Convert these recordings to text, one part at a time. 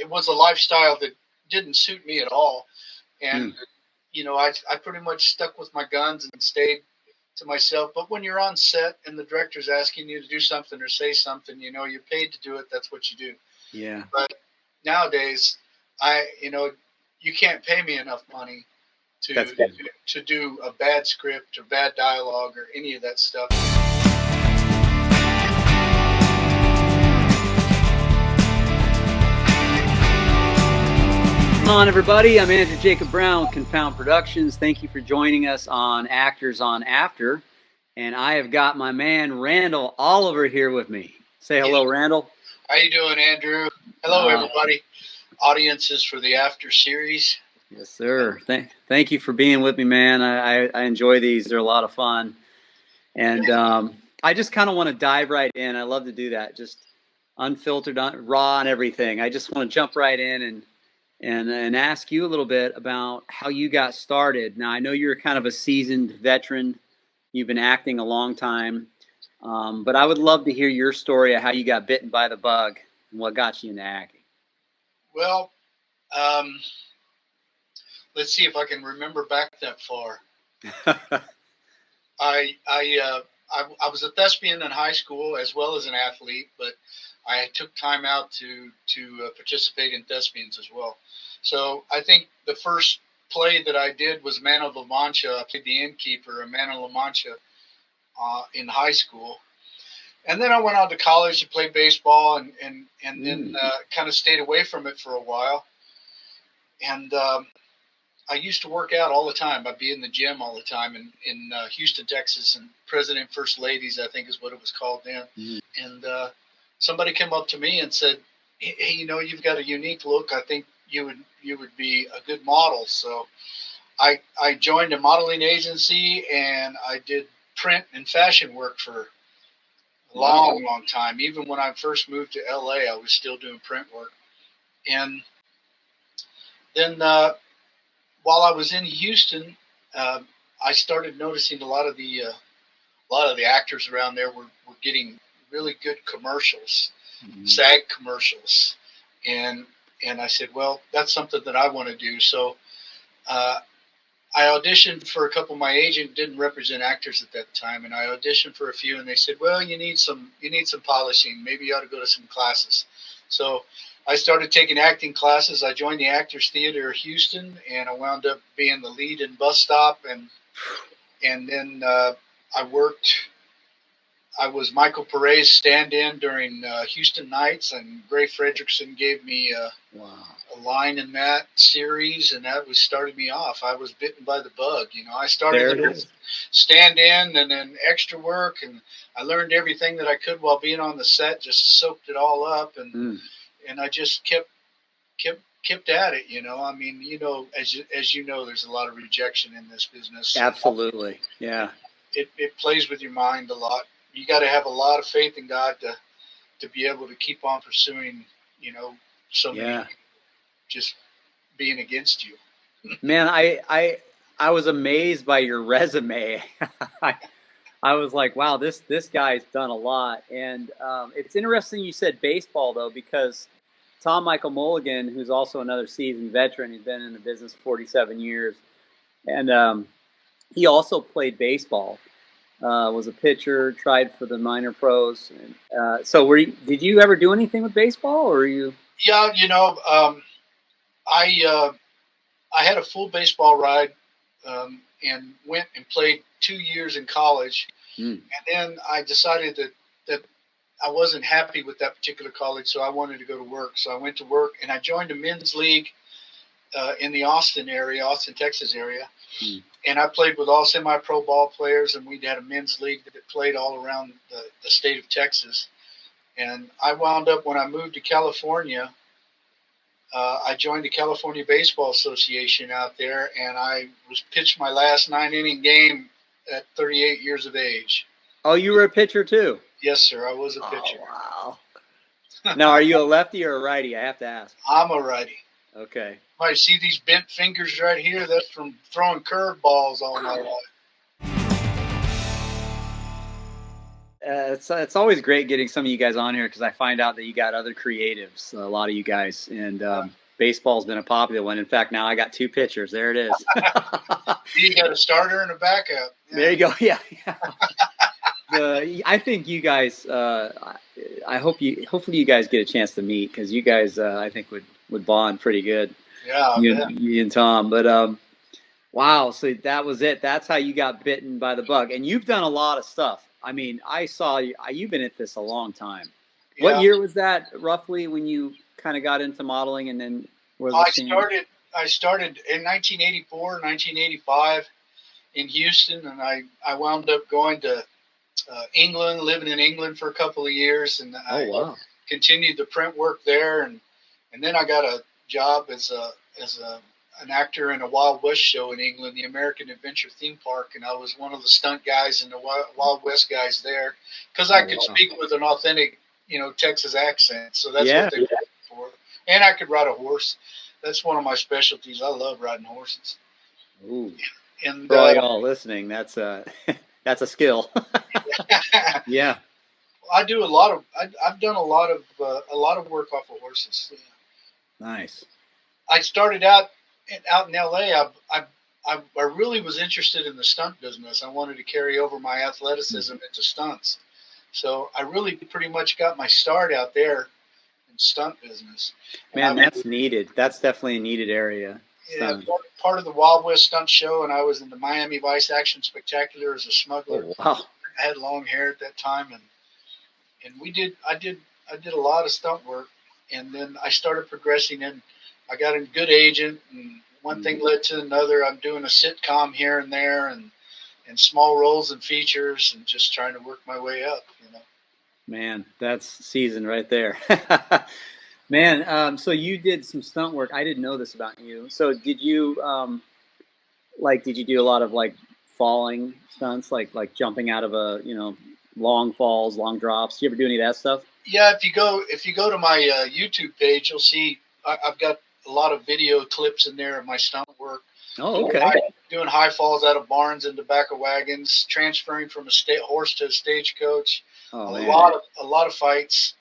it was a lifestyle that didn't suit me at all. And, I pretty much stuck with my guns and stayed to myself. But when you're on set and the director's asking you to do something or say something, you're paid to do it. That's what you do. Yeah. But nowadays, you can't pay me enough money to do a bad script or bad dialogue or any of that stuff. Come on, everybody. I'm Andrew Jacob Brown with Confound Productions. Thank you for joining us on Actors on After. And I have got my man, Randall Oliver, here with me. Say hello, Randall. How you doing, Andrew? Hello, everybody. Audiences for the After series. Yes, sir. Thank you for being with me, man. I enjoy these. They're a lot of fun. And I just kind of want to dive right in. I love to do that. Just unfiltered, raw and everything. I just want to jump right in and ask you a little bit about how you got started. Now, I know you're kind of a seasoned veteran. You've been acting a long time. But I would love to hear your story of how you got bitten by the bug and what got you into acting. Well, let's see if I can remember back that far. I was a thespian in high school as well as an athlete, but I took time out to participate in thespians as well. So I think the first play that I did was Man of La Mancha. I played the innkeeper in Man of La Mancha in high school. And then I went on to college to play baseball and then kind of stayed away from it for a while. And I used to work out all the time. I'd be in the gym all the time in Houston, Texas, and President First Ladies, I think is what it was called then. And somebody came up to me and said, hey, you've got a unique look. I think you would be a good model. So I joined a modeling agency and I did print and fashion work for a long time. Even when I first moved to LA, I was still doing print work. And then while I was in Houston, I started noticing a lot of the actors around there were getting really good commercials, SAG commercials, and I said, well, that's something that I want to do. So I auditioned for a couple. My agent didn't represent actors at that time, and I auditioned for a few, and they said, well, you need some polishing. Maybe you ought to go to some classes. So I started taking acting classes. I joined the Actors Theater Houston, and I wound up being the lead in Bus Stop, and then I worked. I was Michael Pere's stand-in during Houston Nights, and Gray Fredrickson gave me a line in that series, and that started me off. I was bitten by the bug. I started with stand-in and then extra work, and I learned everything that I could while being on the set. Just soaked it all up, and I just kept at it. I mean, as you know, there's a lot of rejection in this business. Absolutely, yeah. It plays with your mind a lot. You got to have a lot of faith in God to be able to keep on pursuing, so many just being against you. Man, I was amazed by your resume. I was like, wow, this guy's done a lot. And it's interesting you said baseball, though, because Tom Michael Mulligan, who's also another seasoned veteran, he's been in the business 47 years, and he also played baseball. Was a pitcher, tried for the minor pros. So did you ever do anything with baseball, or were you? Yeah, I had a full baseball ride and went and played 2 years in college. And then I decided that I wasn't happy with that particular college, so I wanted to go to work. So I went to work, and I joined a men's league in the Austin, Texas area. And I played with all semi-pro ball players, and we had a men's league that played all around the state of Texas. And I wound up, when I moved to California, I joined the California Baseball Association out there, and I was pitched my last 9-inning game at 38 years of age. Oh, you were a pitcher too? Yes, sir. I was a pitcher. Oh, wow. Now, are you a lefty or a righty? I have to ask. I'm a righty. Okay. I see these bent fingers right here. That's from throwing curveballs all my life. it's always great getting some of you guys on here because I find out that you got other creatives, a lot of you guys, and baseball's been a popular one. In fact, now I got two pitchers. There it is. You got a starter and a backup. Yeah. There you go. Yeah. I think you guys. Hopefully you guys get a chance to meet because you guys, I think would bond pretty good. Yeah. You and Tom, but wow. So that was it. That's how you got bitten by the bug, and you've done a lot of stuff. I mean, I saw you. You've been at this a long time. Yeah. What year was that roughly when you kind of got into modeling, and then I started in 1984, 1985 in Houston, and I wound up going to England, living in England for a couple of years, and I continued the print work there, and then I got a job as an actor in a Wild West show in England, the American Adventure Theme Park, and I was one of the stunt guys and the Wild West guys there because I could speak with an authentic, Texas accent. So that's what they were for. And I could ride a horse. That's one of my specialties. I love riding horses. Ooh. And for all y'all listening, that's a skill. Yeah. I do a lot of. I've done a lot of work off of horses. Yeah. Nice. I started out in LA. I really was interested in the stunt business. I wanted to carry over my athleticism into stunts. So I really pretty much got my start out there in stunt business. Man, that's needed. That's definitely a needed area. Yeah, part of the Wild West stunt show, and I was in the Miami Vice Action Spectacular as a smuggler. Oh, wow. I had long hair at that time, and I did a lot of stunt work, and then I started progressing, and I got a good agent, and one thing led to another. I'm doing a sitcom here and there, and small roles and features, and just trying to work my way up. Man, that's seasoned right there. Man, so you did some stunt work. I didn't know this about you. So did you did you do a lot of falling stunts, like jumping out of a long falls, long drops? Do you ever do any of that stuff? Yeah, if you go to my YouTube page, you'll see I've got a lot of video clips in there of my stunt work. Oh, okay. Doing high falls out of barns into back of wagons, transferring from a horse to a stagecoach. Oh, a lot of fights,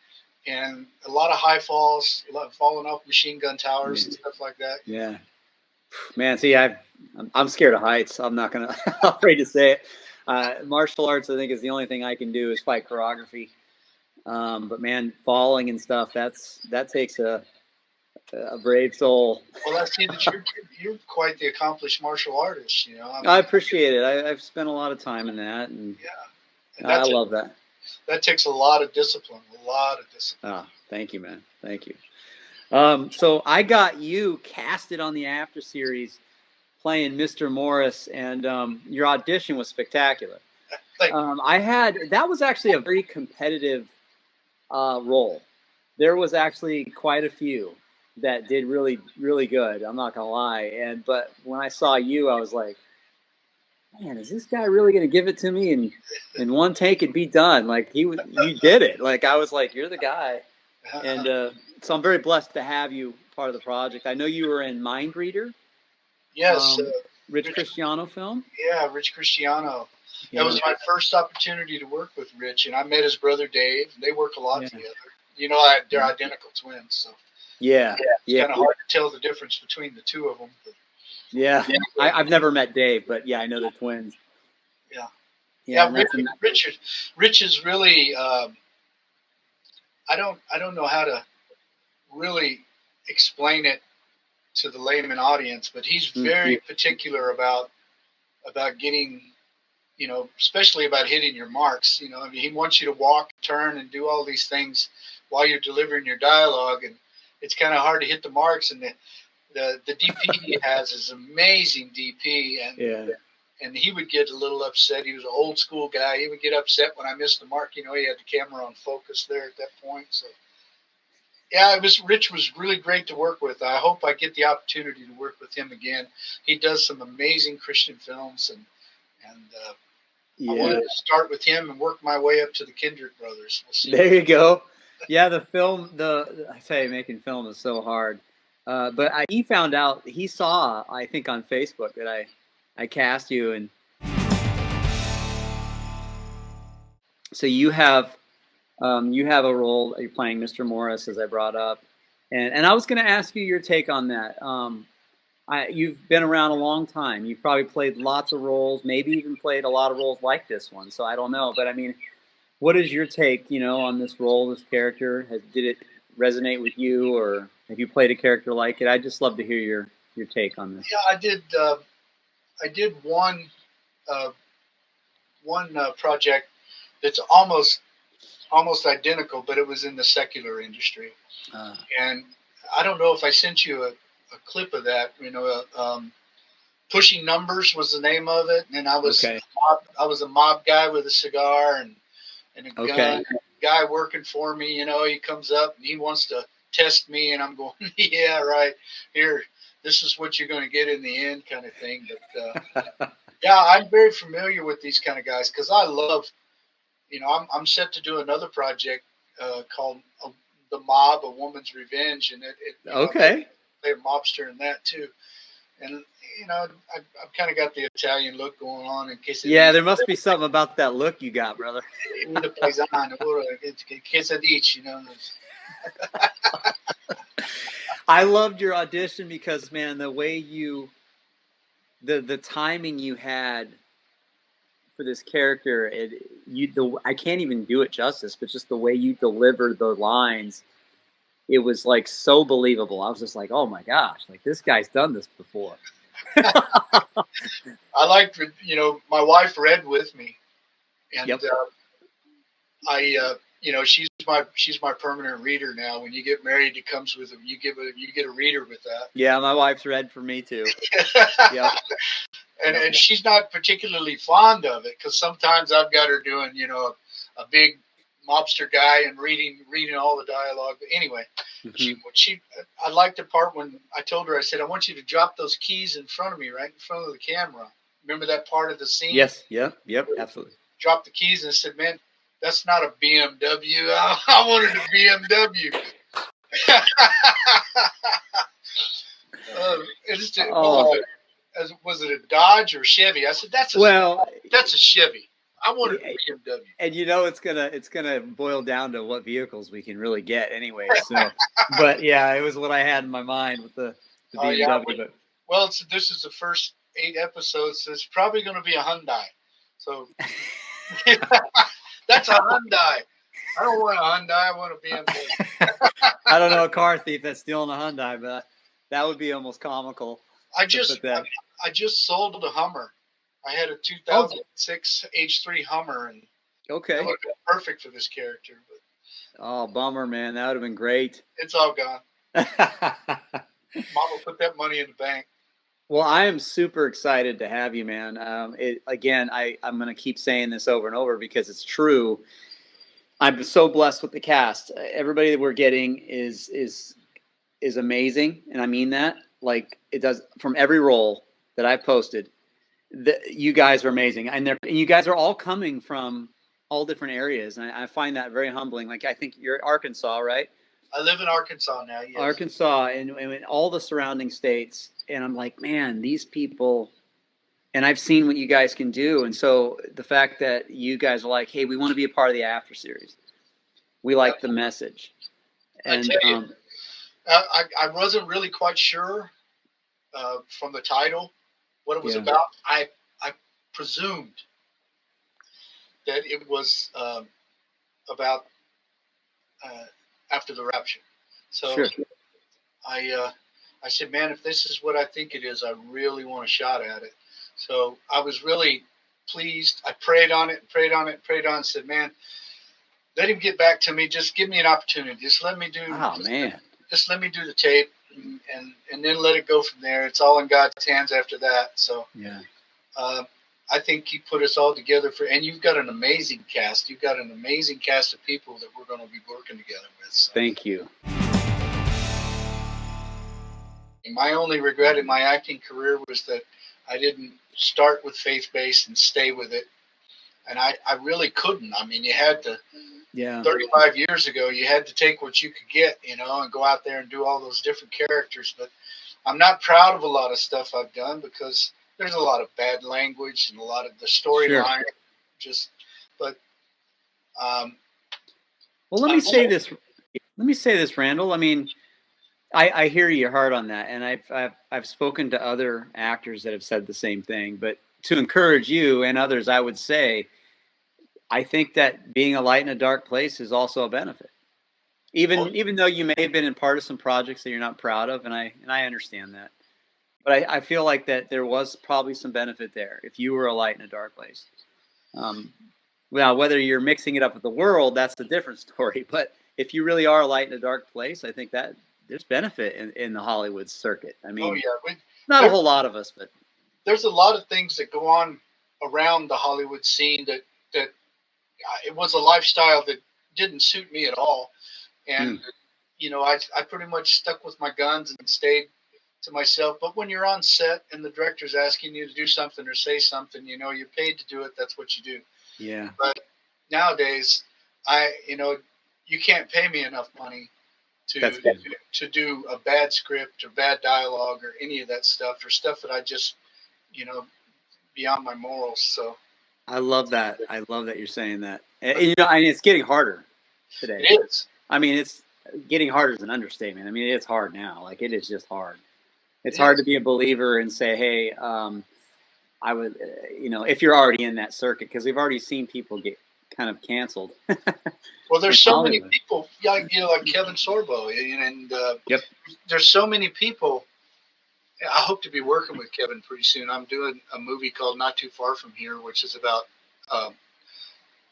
and a lot of high falls, falling off machine gun towers and stuff like that. Yeah, man. See, I'm scared of heights. I'm not gonna. I'm afraid to say it. Martial arts, I think, is the only thing I can do is fight choreography. But man, falling and stuff, that takes a brave soul. Well, I see that you're quite the accomplished martial artist. I appreciate it. I've spent a lot of time in that, and I love that. That takes a lot of discipline. Oh, thank you, man. Thank you. So I got you casted on the After series playing Mr. Morris, and your audition was spectacular. That was actually a very competitive role. There was actually quite a few that did really, really good. I'm not gonna lie. But when I saw you, I was like, man, is this guy really going to give it to me in one take and be done? You did it. I was like, you're the guy. And so I'm very blessed to have you part of the project. I know you were in Mind Reader. Yes. Rich Cristiano film. Yeah, Rich Cristiano. That was my first opportunity to work with Rich, and I met his brother Dave. They work a lot together. They're identical twins, so it's kind of hard to tell the difference between the two of them. But, I've never met Dave, but I know the twins. Rich is really. I don't know how to really explain it to the layman audience, but he's very particular about getting, especially about hitting your marks. He wants you to walk, turn, and do all these things while you're delivering your dialogue, and it's kind of hard to hit the marks. And the DP he has is amazing DP, and he would get a little upset. He was an old school guy. He would get upset when I missed the mark. He had the camera on focus there at that point. So Rich was really great to work with. I hope I get the opportunity to work with him again. He does some amazing Christian films, and I wanted to start with him and work my way up to the Kendrick brothers. We'll see. There you go. Yeah, the film, I tell you, making film is so hard. But he found out, he saw, I think on Facebook that I cast you. And So you have a role. You're playing Mr. Morris, as I brought up, and I was going to ask you your take on that. You've been around a long time. You've probably played lots of roles, maybe even played a lot of roles like this one. So I don't know, but I mean, what is your take, on this role, this character? Did it resonate with you, or have you played a character like it? I'd just love to hear your take on this. Yeah, I did. I did one project that's almost identical, but it was in the secular industry. Uh, And I don't know if I sent you a clip of that. Pushing Numbers was the name of it, and okay. I was a mob guy with a cigar and a Okay. gun. Guy working for me, he comes up and he wants to test me, and I'm going, yeah, right here. This is what you're going to get in the end, kind of thing. But yeah, I'm very familiar with these kind of guys because I love. I'm set to do another project called The Mob: A Woman's Revenge, and Okay. play a mobster in that too. And I've kind of got the Italian look going on in case Yeah, there must be something about that look you got, brother. the paisano, quesadich, I loved your audition because, man, the way the timing you had for this character, I can't even do it justice, but just the way you delivered the lines, it was like so believable. I was just like, oh my gosh, like this guy's done this before. I liked, my wife read with me, and Yep. she's my permanent reader now. When you get married, it comes with you get a reader with that. Yeah, my wife's read for me too. Yep. And she's not particularly fond of it because sometimes I've got her doing a big mobster guy and reading all the dialogue. But anyway, Mm-hmm. I liked the part when I told her, I said, I want you to drop those keys in front of me, right in front of the camera. Remember that part of the scene? Yes. Yep. Absolutely. Drop the keys, and I said, man, that's not a BMW. I wanted a BMW. Was it a Dodge or Chevy? I said, that's a Chevy. I wanted a BMW. And it's gonna boil down to what vehicles we can really get anyway. So, but yeah, it was what I had in my mind with the BMW. Yeah, well, this is the first 8 episodes, so it's probably going to be a Hyundai. So that's a Hyundai. I don't want a Hyundai. I want a BMW. I don't know a car thief that's stealing a Hyundai, but that would be almost comical. I just sold a Hummer. I had a 2006 H3 Hummer, and okay, it would have been perfect for this character. But oh, bummer, man. That would have been great. It's all gone. Mom will put that money in the bank. Well, I am super excited to have you, man. I'm going to keep saying this over and over because it's true. I'm so blessed with the cast. Everybody that we're getting is amazing, and I mean that. Like it does from every role that I've posted. You guys are amazing, and you guys are all coming from all different areas, and I find that very humbling. Like I think you're Arkansas, right? I live in Arkansas now. Yes. Arkansas and all the surrounding states, and I'm like, man, these people. And I've seen what you guys can do, and so the fact that you guys are like, hey, we want to be a part of the after series. We like the message. And I tell you, I wasn't really quite sure from the title what it was about. I presumed that it was about after the rapture. So sure. I said, man, if this is what I think it is, I really want a shot at it. So I was really pleased. I prayed on it, and said, man, let him get back to me. Just give me an opportunity. Just let me do. Oh, man. Just let me do the tape, and then let it go from there. It's all in God's hands after that. So yeah, I think He put us all together and you've got an amazing cast. You've got an amazing cast of people that we're going to be working together with. So. Thank you. My only regret in my acting career was that I didn't start with faith-based and stay with it. And I really couldn't. I mean, you had to, 35 years ago, you had to take what you could get, and go out there and do all those different characters. But I'm not proud of a lot of stuff I've done because there's a lot of bad language and a lot of the storyline. But Um, Well, let me say this. Let me say this, Randall. I mean, I hear you hard on that, and I've spoken to other actors that have said the same thing. But to encourage you and others, I would say I think that being a light in a dark place is also a benefit. Even though you may have been in part of some projects that you're not proud of, and I understand that. But I feel like that there was probably some benefit there if you were a light in a dark place. Um, well, whether you're mixing it up with the world, that's a different story. But if you really are a light in a dark place, I think that there's benefit in the Hollywood circuit. I oh mean, yeah, not a there, whole lot of us, but there's a lot of things that go on around the Hollywood scene that it was a lifestyle that didn't suit me at all. And mm, I pretty much stuck with my guns and stayed to myself. But when you're on set and the director's asking you to do something or say something, you're paid to do it. That's what you do. yeah, But nowadays, you can't pay me enough money that's to good. to do a bad script or bad dialogue or any of that stuff or stuff that I just, you know, beyond my morals. So I love that. I love that you're saying that. And it's getting harder today. it is. I mean, it's getting harder is an understatement. I mean, it's hard now. Like it is just hard. It's It hard to is. be a believer and say, hey, I would, if you're already in that circuit, because we've already seen people get kind of canceled Well, in there's so many Hollywood. people, yeah, like Kevin Sorbo, and Yep. there's so many people. I hope to be working with Kevin pretty soon. I'm doing a movie called Not Too Far From Here, which is about um,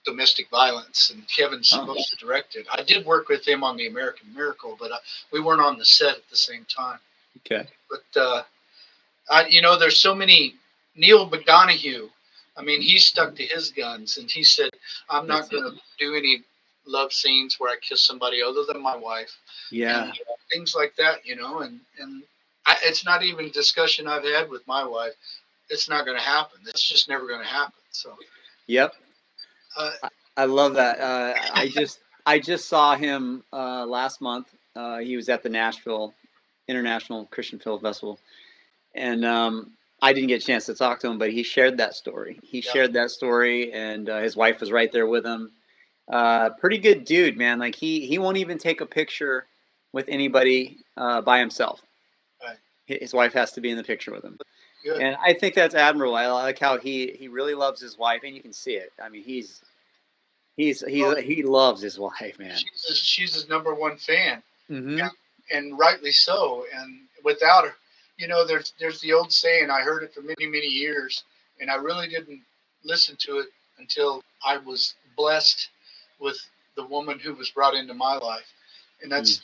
domestic violence, and Kevin's Oh, supposed to direct it. I did work with him on The American Miracle, but we weren't on the set at the same time. okay. But there's so many. Neil McDonough. I mean, he stuck to his guns, and he said, "I'm not That's it. going to do any love scenes where I kiss somebody other than my wife," and Yeah. things like that. It's not even a discussion I've had with my wife. It's not going to happen. It's just never going to happen. So, Yep. uh, I love that. I just saw him last month. He was at the Nashville International Christian Film Festival, and I didn't get a chance to talk to him, but he shared that story. He yeah, shared that story, and his wife was right there with him. Pretty good dude, man. Like he won't even take a picture with anybody by himself. right, His wife has to be in the picture with him, good. and I think that's admirable. I like how he really loves his wife, and you can see it. I mean, Well, he loves his wife, man. she's his number one fan, Mm-hmm. and rightly so. And without her, there's the old saying. I heard it for many many years, and I really didn't listen to it until I was blessed with the woman who was brought into my life. And Mm. that's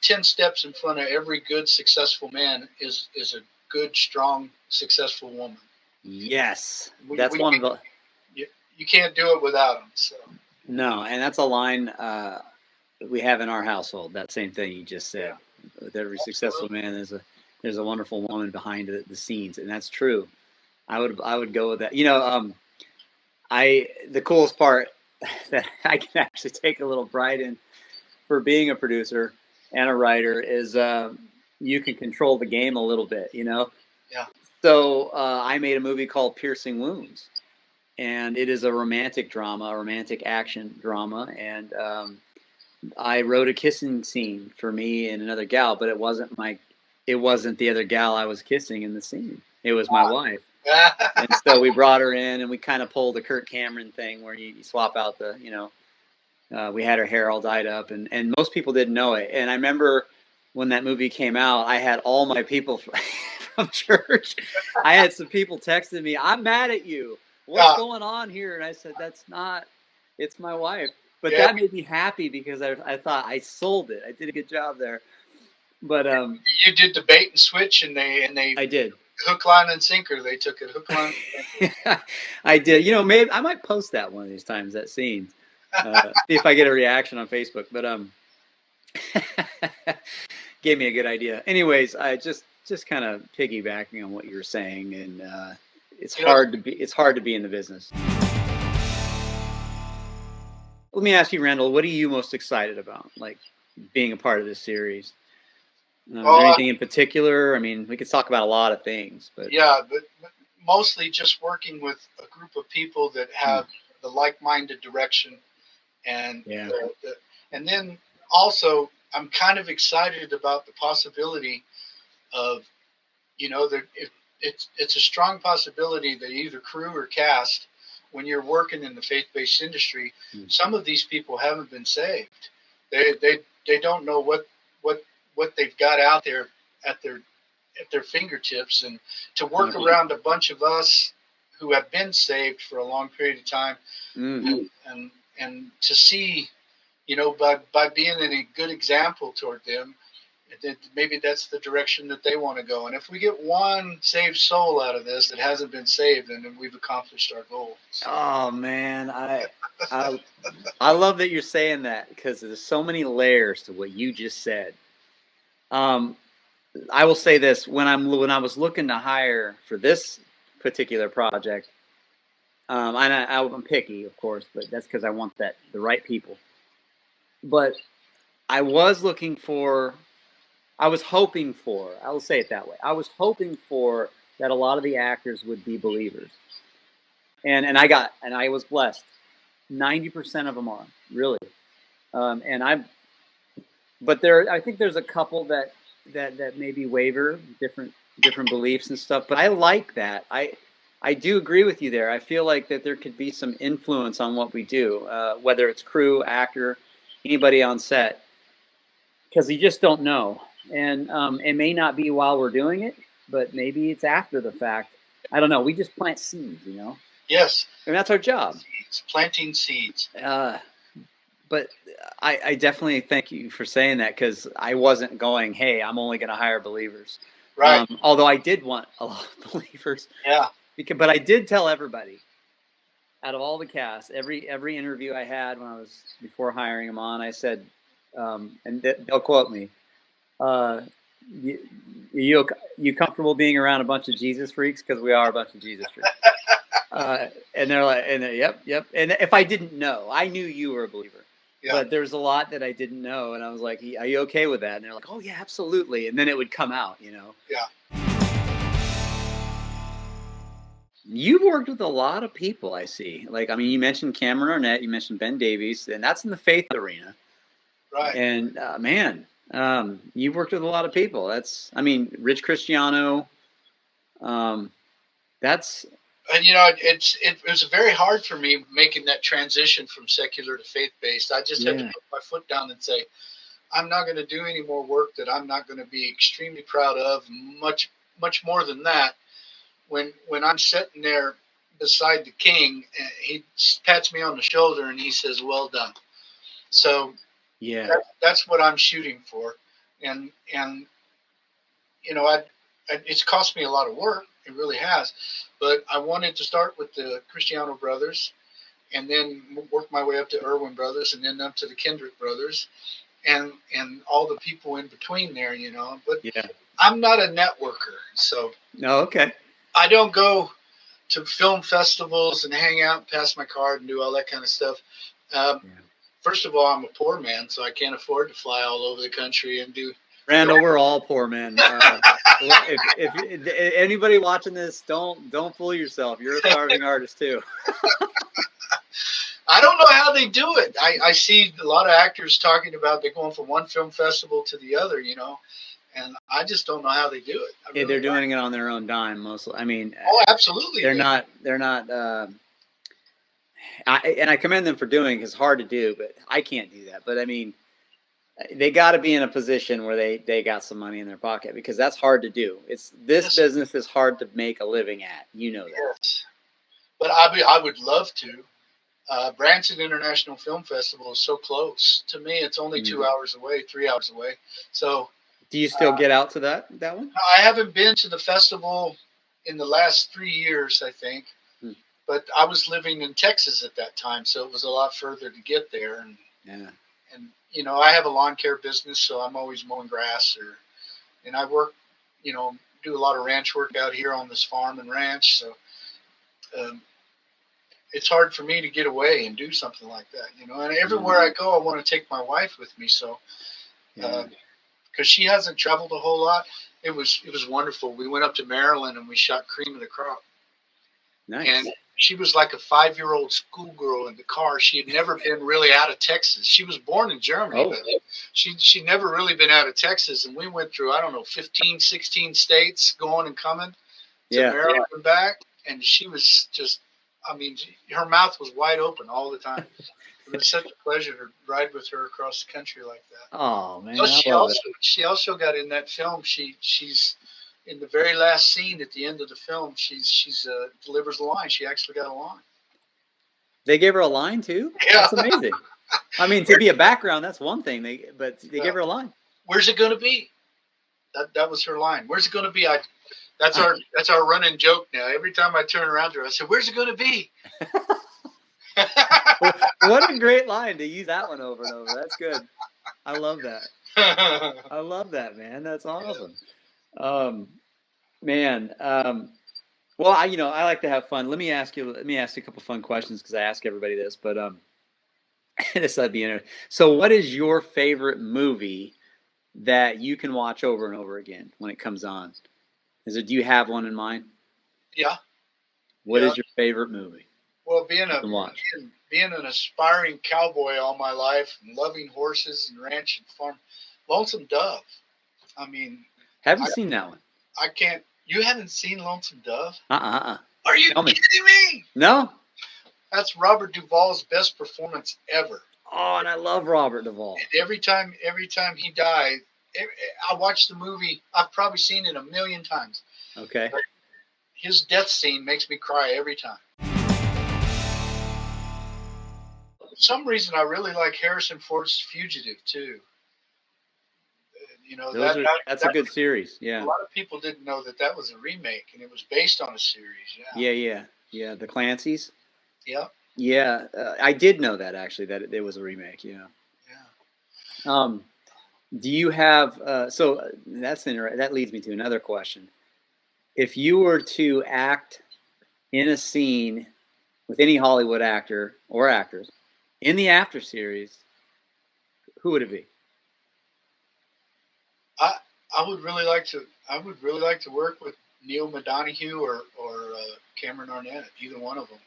10 steps in front of every good successful man is a good strong successful woman. Yes, We, that's we one of the you, you can't do it without them. So no, and that's a line we have in our household. That same thing you just said. yeah, With every successful absolutely. man, there's a wonderful woman behind the scenes, and that's true. I would go with that. The coolest part that I can actually take a little pride in for being a producer and a writer is you can control the game a little bit. Yeah. So I made a movie called Piercing Wounds, and it is a romantic drama, a romantic action drama, and I wrote a kissing scene for me and another gal, but it wasn't the other gal I was kissing in the scene. It was my wife. And so we brought her in, and we kind of pulled the Kirk Cameron thing where you swap out we had her hair all dyed up, and most people didn't know it. And I remember when that movie came out, I had all my people from church. I had some people texting me, "I'm mad at you. What's Yeah. going on here?" And I said, "That's not. It's my wife." But Yeah. that made me happy because I thought I sold it. I did a good job there. But You did the bait and switch, and they I did. hook, line, and sinker. They took it hook, line, and sinker. I did. Maybe I might post that one of these times. That scene. See if I get a reaction on Facebook. But gave me a good idea. Anyways, I just kind of piggybacking on what you were saying, and it's You know, hard to be in the business. Let me ask you, Randall, what are you most excited about, like being a part of this series? Is there uh, anything in particular? I mean, we could talk about a lot of things, but yeah, but mostly just working with a group of people that mm, have the like-minded direction And Yeah. and then also I'm kind of excited about the possibility of, that it's a strong possibility that either crew or cast, when you're working in the faith-based industry, some of these people haven't been saved. They don't know what what they've got out there at their fingertips, and to work around a bunch of us who have been saved for a long period of time, and to see, by being a good example toward them, that maybe that's the direction that they want to go. And if we get one saved soul out of this that hasn't been saved, then we've accomplished our goal. Oh man, I love that you're saying that, because there's so many layers to what you just said. I will say this: when I was looking to hire for this particular project, I'm picky, of course, but that's because I want the right people. But I was looking for, I was hoping for, I will say it that way. I was hoping for that a lot of the actors would be believers, and I was blessed. 90% of them are, really, and I think there's a couple that maybe waver different beliefs and stuff. But I like that. I do agree with you there. I feel like that there could be some influence on what we do, whether it's crew, actor, anybody on set, because you just don't know. And it may not be while we're doing it, but maybe it's after the fact. I don't know. We just plant seeds, Yes. And that's our job. Planting seeds. But I definitely thank you for saying that, because I wasn't going, hey, I'm only going to hire believers. Right. Although I did want a lot of believers. Yeah. But I did tell everybody, out of all the cast, every interview I had before hiring them on, I said, and they'll quote me, you comfortable being around a bunch of Jesus freaks? Because we are a bunch of Jesus freaks. And they're like, yep. And if I didn't know, I knew you were a believer. Yeah. But there's a lot that I didn't know, and I was like, are you okay with that? And they're like, oh yeah, absolutely. And then it would come out, Yeah. You've worked with a lot of people, I see. You mentioned Cameron Arnett, you mentioned Ben Davies, and that's in the faith arena. Right. And man, you've worked with a lot of people. Rich Cristiano. That's. And it was very hard for me making that transition from secular to faith-based. I just had to put my foot down and say, I'm not going to do any more work that I'm not going to be extremely proud of. Much more than that. When I'm sitting there beside the king, he pats me on the shoulder and he says, "Well done." So that's what I'm shooting for, and it's cost me a lot of work. It really has, but I wanted to start with the Cristiano brothers, and then work my way up to Irwin brothers, and then up to the Kendrick brothers, and all the people in between there. But I'm not a networker, so okay. I don't go to film festivals and hang out and pass my card and do all that kind of stuff. First of all, I'm a poor man, so I can't afford to fly all over the country and do. Randall, we're all poor men. If anybody watching this, don't fool yourself. You're a starving artist too. I don't know how they do it. I see a lot of actors talking about they're going from one film festival to the other, and I just don't know how they do it. Really they're doing it on their own dime, mostly. Absolutely. They're not. I commend them for doing it. It's hard to do, but I can't do that. But they got to be in a position where they got some money in their pocket, because that's hard to do. Business is hard to make a living at. You know that. Yes. But I would love to. Branson International Film Festival is so close to me. It's only 2 hours away, 3 hours away. So. Do you still get out to that one? I haven't been to the festival in the last 3 years, I think. But I was living in Texas at that time, so it was a lot further to get there. And I have a lawn care business, so I'm always mowing grass, and I work, do a lot of ranch work out here on this farm and ranch. So it's hard for me to get away and do something like that, And everywhere I go, I want to take my wife with me. So. Because she hasn't traveled a whole lot. It was wonderful. We went up to Maryland and we shot Cream of the Crop. Nice. And she was like a 5-year-old schoolgirl in the car. She had never been really out of Texas. She was born in Germany, but she'd never really been out of Texas. And we went through, I don't know, 15, 16 states going and coming to Maryland and back. And she was just, I mean, her mouth was wide open all the time. It was such a pleasure to ride with her across the country like that. Oh man, Plus, she also got in that film. She's in the very last scene at the end of the film. She's delivers a line. She actually got a line. They gave her a line too. Yeah. That's amazing. I mean, to be a background, that's one thing. But they gave her a line. Where's it going to be? That was her line. Where's it going to be? That's our running joke now. Every time I turn around to her, I say, "Where's it going to be?" What a great line to use that one over and over. That's good. I love that. I love that, man. That's awesome. Man. Well, I like to have fun. Let me ask you a couple fun questions because I ask everybody this, but this would be interesting. So, what is your favorite movie that you can watch over and over again when it comes on? Do you have one in mind? Yeah. What is your favorite movie? Well, being an aspiring cowboy all my life and loving horses and ranch and farm, Lonesome Dove. I mean, haven't seen that one. I can't. You haven't seen Lonesome Dove? Are you kidding me? No. That's Robert Duvall's best performance ever. Oh, and I love Robert Duvall. And every time he died, I watched the movie. I've probably seen it 1,000,000 times. Okay. But his death scene makes me cry every time. For some reason, I really like Harrison Ford's Fugitive too. That's a good series. Yeah. A lot of people didn't know that was a remake, and it was based on a series. Yeah. The Clancys. Yeah. Yeah, I did know that actually that it was a remake. Yeah. Yeah. Do you have? So that leads me to another question. If you were to act in a scene with any Hollywood actor or actors in the After series, who would it be? I would really like to work with Neil McDonough or Cameron Arnett, either one of them.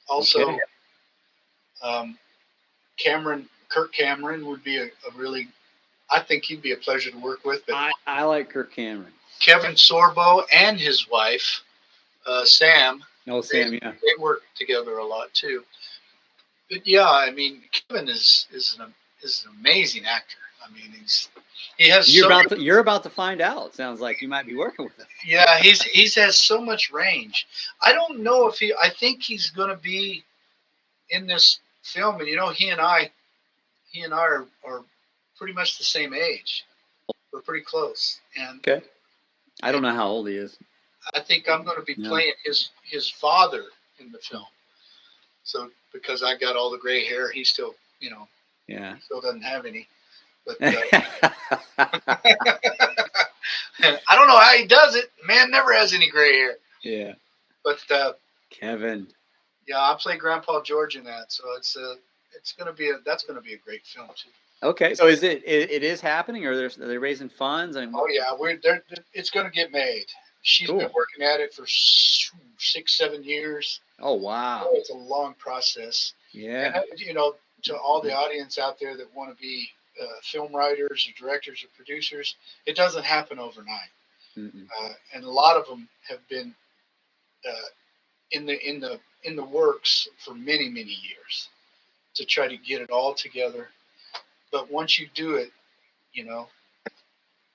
Also, Kirk Cameron would be a really. I think he'd be a pleasure to work with. But I like Kirk Cameron. Kevin Sorbo and his wife, Sam. Oh, Sam, they work together a lot too. But yeah, I mean, Kevin is an amazing actor. I mean, he has. You're about to find out. Sounds like you might be working with him. Yeah, he's has so much range. I don't know if I think he's going to be in this film, and he and I are pretty much the same age. We're pretty close. And okay. I don't know how old he is. I think I'm going to be playing his father in the film. So because I got all the gray hair, he still, still doesn't have any. But I don't know how he does it. Man never has any gray hair. Yeah. But Kevin. Yeah, I play Grandpa George in that, so that's going to be a great film too. Okay, so it is happening, or are they raising funds? Oh yeah, it's going to get made. She's been working at it for 6-7 years. Oh wow, it's a long process. Yeah, and, to all the audience out there that want to be film writers or directors or producers, it doesn't happen overnight. And a lot of them have been in the works for many years to try to get it all together. But once you do it,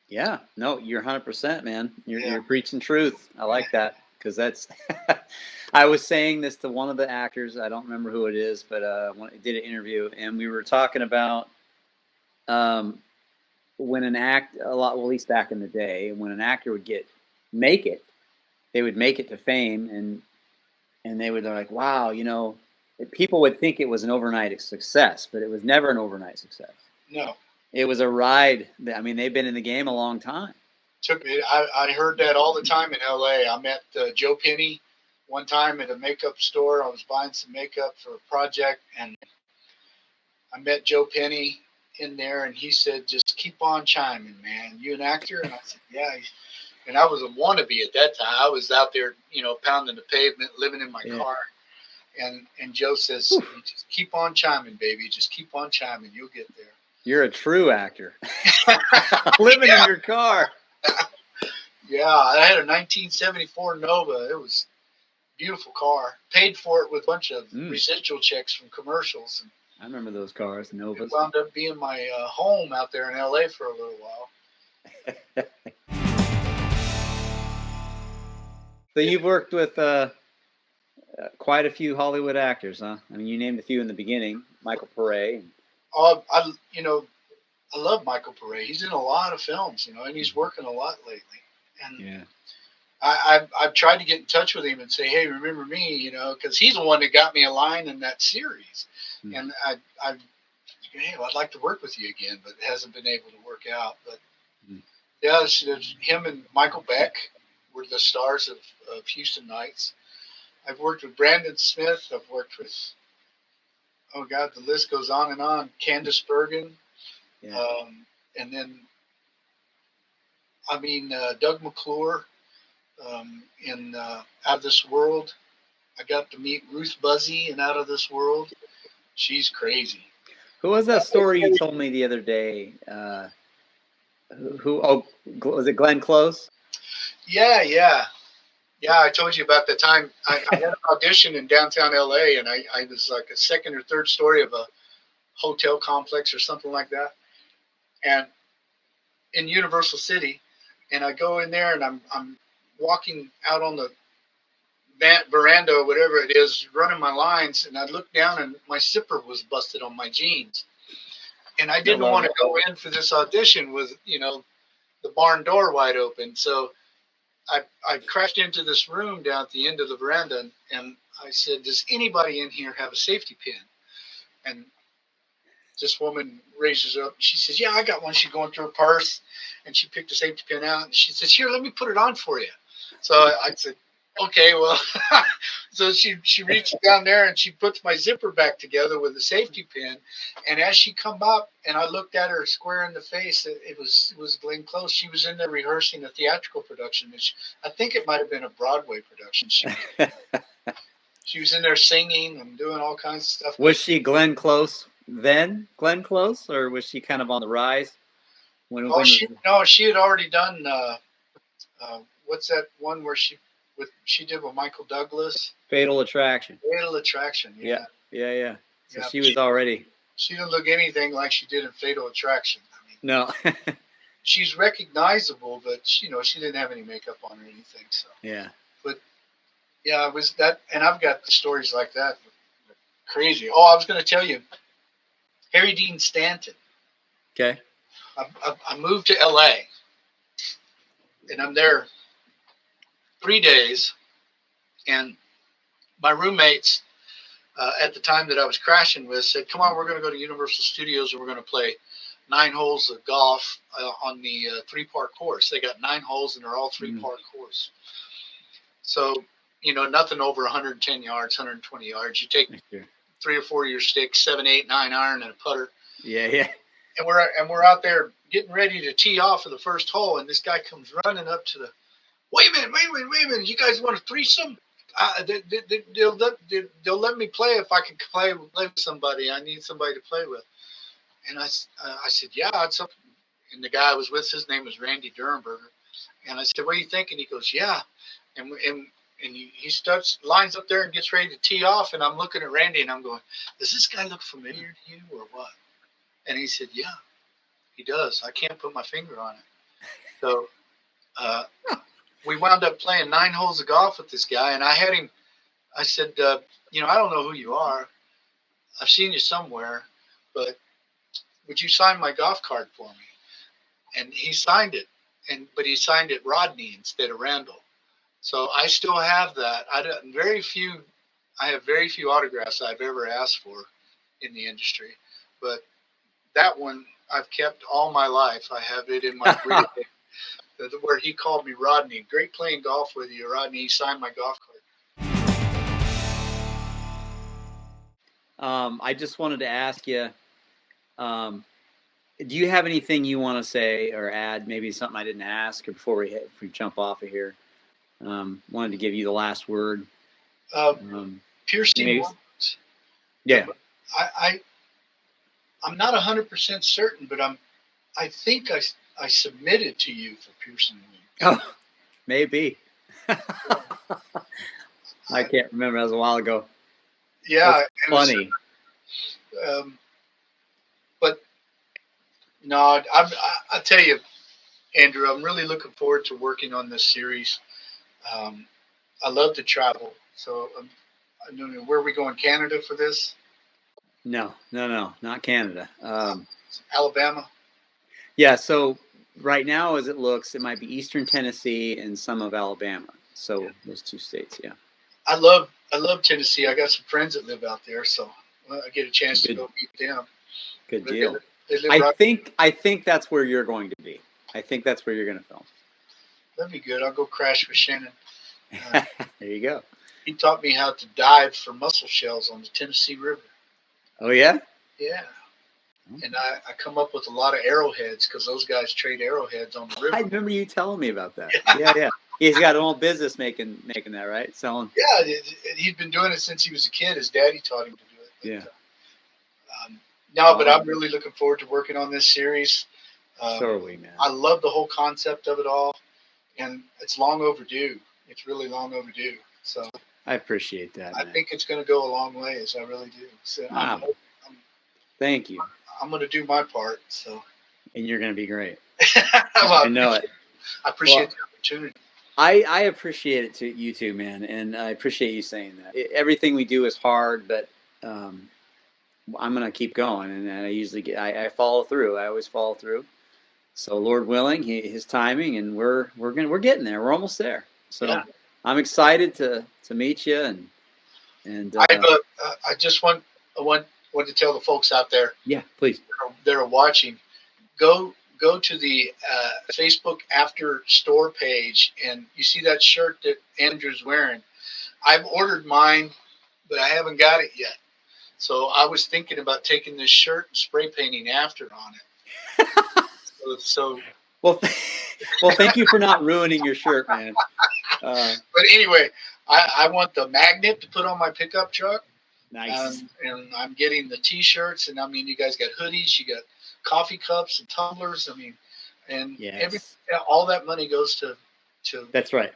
Yeah, no, you're 100%, man. You're preaching truth. I like that because that's. I was saying this to one of the actors. I don't remember who it is, but I did an interview, and we were talking about when at least back in the day, when an actor would they would make it to fame, and they're like, wow, people would think it was an overnight success, but it was never an overnight success. No. It was a ride. I mean, they've been in the game a long time. I heard that all the time in L.A. I met Joe Penny one time at a makeup store. I was buying some makeup for a project, and I met Joe Penny in there, and he said, just keep on chiming, man. You an actor? And I said, yeah. and I was a wannabe at that time. I was out there, pounding the pavement, living in my Yeah. car. And Joe says, "You just keep on chiming, baby. Just keep on chiming. You'll get there." You're a true actor. Living in your car. Yeah, I had a 1974 Nova. It was a beautiful car. Paid for it with a bunch of residual checks from commercials. And I remember those cars, Novas. it wound up being my home out there in L.A. for a little while. So you've worked with quite a few Hollywood actors, huh? I mean, you named a few in the beginning, Michael Pare. I love Michael Pare. He's in a lot of films, and he's working a lot lately. And yeah. I've tried to get in touch with him and say, hey, remember me, because he's the one that got me a line in that series. And I'd like to work with you again, but it hasn't been able to work out. But yeah, it's him and Michael Beck were the stars of Houston Nights. I've worked with Brandon Smith. I've worked with, oh God, the list goes on and on. Candice Bergen. Yeah. And then, Doug McClure in Out of This World. I got to meet Ruth Buzzy in Out of This World. She's crazy. Who was that story you told me the other day? Was it Glenn Close? Yeah. I told you about the time I had an audition in downtown LA, and I was like a second or third story of a hotel complex or something like that, and in Universal City, and I go in there and I'm walking out on the veranda or whatever it is, running my lines, and I looked down and my zipper was busted on my jeans, and I didn't want to go in for this audition with the barn door wide open, so I crashed into this room down at the end of the veranda, and I said, does anybody in here have a safety pin? And this woman raises up. She says, yeah, I got one. She's going through her purse, and she picked a safety pin out, and she says, here, let me put it on for you. So I said, okay, well. So she reaches down there, and she puts my zipper back together with a safety pin. And as she come up, and I looked at her square in the face, it was Glenn Close. She was in there rehearsing a theatrical production. I think it might have been a Broadway production. She was in there singing and doing all kinds of stuff. Was she Glenn Close then, Glenn Close, or was she kind of on the rise? She had already done, what's that one where she did with Michael Douglas? Fatal Attraction. Fatal Attraction, yeah. Yeah. So she was already. She didn't look anything like she did in Fatal Attraction. No. She's recognizable, but she didn't have any makeup on or anything. So. Yeah. But yeah, it was that, and I've got stories like that. Crazy. Oh, I was going to tell you, Harry Dean Stanton. Okay. I moved to L.A. and I'm there 3 days, and my roommates at the time that I was crashing with said, come on, we're going to go to Universal Studios and we're going to play 9 holes of golf on the 3-part course. They got 9 holes and they're all 3-part course. So, nothing over 110 yards, 120 yards. You take 3 or 4 of your sticks, 7, 8, 9 iron and a putter. Yeah. And we're out there getting ready to tee off for the first hole, and this guy comes running up to the, wait a minute, you guys want a threesome? They'll let me play if I can play with somebody. I need somebody to play with. And I said, yeah, it's up. And the guy I was with, his name was Randy Durenberger. And I said, what are you thinking? He goes, yeah. And he lines up there and gets ready to tee off. And I'm looking at Randy and I'm going, does this guy look familiar to you or what? And he said, yeah, he does. I can't put my finger on it. So we wound up playing 9 holes of golf with this guy. And I said, I don't know who you are. I've seen you somewhere, but would you sign my golf card for me? And he signed it, but he signed it Rodney instead of Randall. So I still have that. I have very few autographs I've ever asked for in the industry, but that one I've kept all my life. I have it in my briefcase where he called me Rodney. Great playing golf with you, Rodney. He signed my golf card. I just wanted to ask you, Do you have anything you want to say or add? Maybe something I didn't ask, or before we jump off of here. Wanted to give you the last word. Piercing maybe, wounds. Yeah. I'm not 100% certain, but I think I submitted to you for piercing wounds. Oh, maybe. I can't remember. That was a while ago. Yeah, funny. But no, I tell you, Andrew, I'm really looking forward to working on this series. I love to travel, so I don't know, where are we going? Canada for this? No, not Canada. Alabama. Yeah. So right now, as it looks, it might be Eastern Tennessee and some of Alabama. So those 2 states. Yeah. I love Tennessee. I got some friends that live out there, so I get a chance to go meet them. Good deal. They live I think that's where you're going to be. I think that's where you're going to film. That'd be good. I'll go crash with Shannon. There you go. He taught me how to dive for mussel shells on the Tennessee River. Oh, yeah? Yeah. And I come up with a lot of arrowheads because those guys trade arrowheads on the river. I remember you telling me about that. Yeah. He's got an old business making that, right? Selling. Yeah, he'd been doing it since he was a kid. His daddy taught him to do it. But, but I'm really looking forward to working on this series. So are we, man. I love the whole concept of it all, and it's long overdue. It's really long overdue. So I appreciate that. I think it's going to go a long ways. I really do. So thank you. I'm going to do my part. So. And you're going to be great. Well, I know it. I appreciate the opportunity. I appreciate it you too, man, and I appreciate you saying that. Everything we do is hard, but I'm gonna keep going, and I usually I follow through. I always follow through. So Lord willing, His timing, and we're getting there. We're almost there. So I'm excited to meet you, and I just want to tell the folks out there. Yeah, please. That are watching, go to the Facebook After Store page, and you see that shirt that Andrew's wearing. I've ordered mine, but I haven't got it yet. So I was thinking about taking this shirt and spray painting After on it. Well, thank you for not ruining your shirt, man. But anyway, I want the magnet to put on my pickup truck. Nice. And I'm getting the T-shirts, and I mean, you guys got hoodies, you got coffee cups and tumblers. I mean, and all that money goes to. That's right.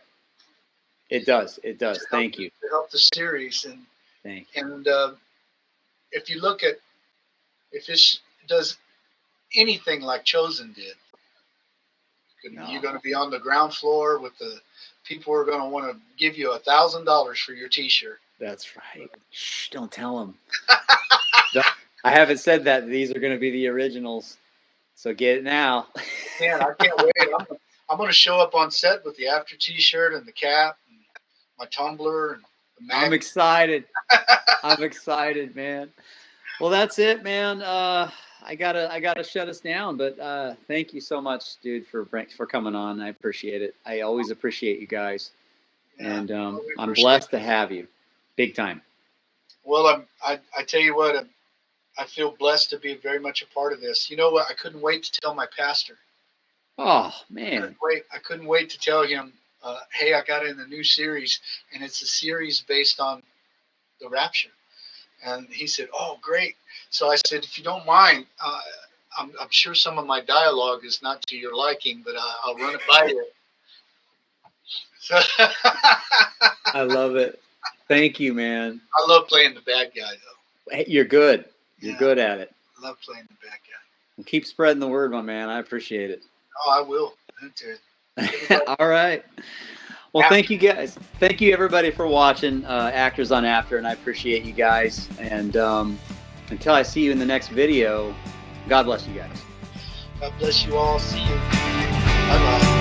It does. Thank you. To help the series, and thank you. And if you look at, if this does anything like Chosen did, you're going to be on the ground floor with the people who are going to want to give you $1,000 for your T-shirt. That's right. Shh, don't tell them. I haven't said that. These are going to be the originals. So get it now. Man, I can't wait. I'm going to show up on set with the After T-shirt and the cap and my tumbler and the magnet. I'm excited. I'm excited, man. Well, that's it, man. I gotta shut us down. But thank you so much, dude, for coming on. I appreciate it. I always appreciate you guys, and I'm blessed to have you, big time. Well, I tell you what, I feel blessed to be very much a part of this. You know what? I couldn't wait to tell my pastor. Oh man! I couldn't wait to tell him, hey, I got in the new series, and it's a series based on the rapture. And he said, oh, great. So I said, if you don't mind, I'm sure some of my dialogue is not to your liking, but I'll run it by you. So I love it. Thank you, man. I love playing the bad guy, though. Hey, you're good. You're good at it. I love playing the bad guy. Well, keep spreading the word, my man. I appreciate it. Oh, I will. All right. Well, thank you guys. Thank you everybody for watching Actors on After, and I appreciate you guys. And until I see you in the next video, God bless you guys. God bless you all. See you. Bye-bye.